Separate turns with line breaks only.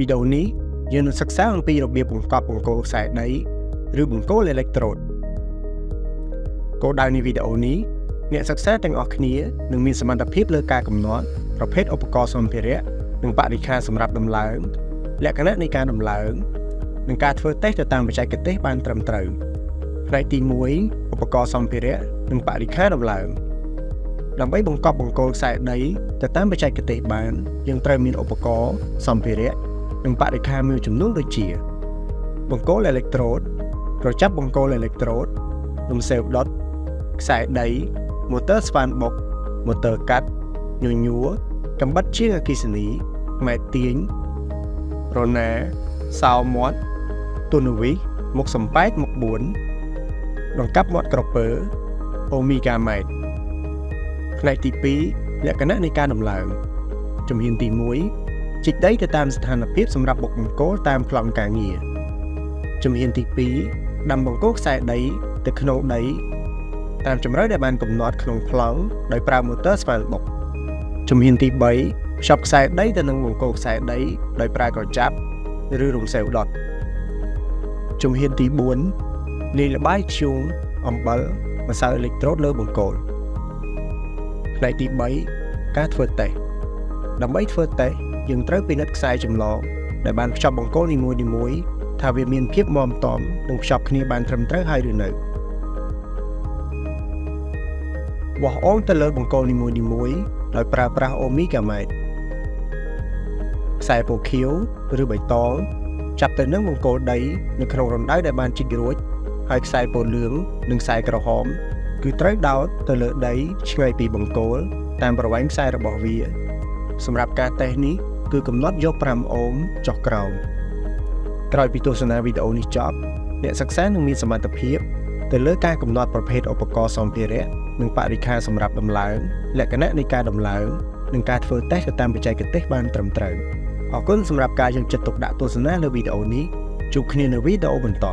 វីដេអូនេះយើងនឹងសិក្សាអំពីរបៀបបង្កប់បង្គោលខ្សែដីឬបង្គោលអេឡិចត្រូតគោលដៅនៃវីដេអូនេះអ្នកសិក្សាទាំងអស់គ្នានឹងមានសមត្ថភាពលើការកំណត់ប្រភេទឧបករណ៍សម្ភារៈនិងបរិក្ខារសម្រាប់ដំឡើងលក្ខណៈនៃការដំឡើងនិងការធ្វើតេស្តទៅតាមបច្ចេកទេសបានត្រឹមត្រូវផ្នែកទី1ឧបករណ៍សម្ភារៈនិងបរិក្ខារដំឡើងដើម្បីបង្កប់បង្គោលខ្សែដីទៅតាមបច្ចេកទេសបានយើងត្រូវមានឧបករណ៍សម្ភារៈនិងបរិក្ខារមួយចំនួនដូចជាបង្គោលអេឡិចត្រូតប្រចាប់បង្គោលអេឡិចត្រូតរំសេវដុតខ្សែដីម៉ូទ័រស្វានបុកម៉ូទ័រកាត់ញញួរកាំបិតជាងអគ្គិសនីម៉ែត្រទាញរណាសោមាត់ទូនវិសមុខសំប៉ែតមុខ4ដង្កាប់មាត់ក្រពើអូមីហ្គាម៉ែត្រផ្នែកទី2លក្ខណៈនៃការដំឡើងជំហានទី1ជីកដីទៅតាមស្ថានភាពសម្រាប់បុកបង្គោលតាមប្លង់ការងារជំហានទី2ដាំបង្គោលខ្សែដីទៅក្នុងដីតាមជម្រៅដែលបានកំណត់ក្នុងប្លង់ដោយប្រើម៉ូទ័រស្វែងបុកជំហានទី3ភ្ជាប់ខ្សែដីទៅនឹងបង្គោលខ្សែដីដោយប្រើក្រចាប់ឬរំសេវដុតជំហានទី4លាយល្បាយធ្យូងអំបិលម្សៅអេឡិចត្រូតលើបង្គោលផ្នែកទី3ការធ្វើតេស្តដើម្បីធ្វើតេស្តយើងត្រូវពិនិត្យខ្សែចម្លងដែលបានភ្ជាប់បង្គោលនីមួយៗថាវាមានភាពមាំទាំនិងភ្ជាប់គ្នាបានត្រឹមត្រូវហើយឬនៅវាស់អូនទៅលើបង្គោលនីមួយៗដោយប្រើប្រាស់អូមីហ្គាម៉ែត្រខ្សែពណ៌ខៀវឬបៃតងចាប់ទៅនឹងបង្គោលដីនៅក្នុងរណ្ដៅដែលបានជីករួចហើយខ្សែពណ៌លឿងនិងខ្សែក្រហមគឺត្រូវដោតទៅលើដីឆ្ងាយពីបង្គោលតាមប្រវែងខ្សែរបស់វាសម្រាប់ការតេស្តនេះគឺកំណត់យក5អូមចុះក្រោមក្រោយពីទស្សនាវីដេអូនេះចប់អ្នកសិក្សានឹងមានសមត្ថភាពទៅលើការកំណត់ប្រភេទឧបករណ៍សម្ភារៈនិងបរិក្ខារសម្រាប់ដំឡើងលក្ខណៈនៃការដំឡើងនិងការធ្វើតេស្តទៅតាមបច្ចេកទេសបានត្រឹមត្រូវអរគុណសម្រាប់ការយកចិត្តទុកដាក់ទស្សនាលើវីដេអូនេះជួបគ្នានៅវីដេអូបន្ត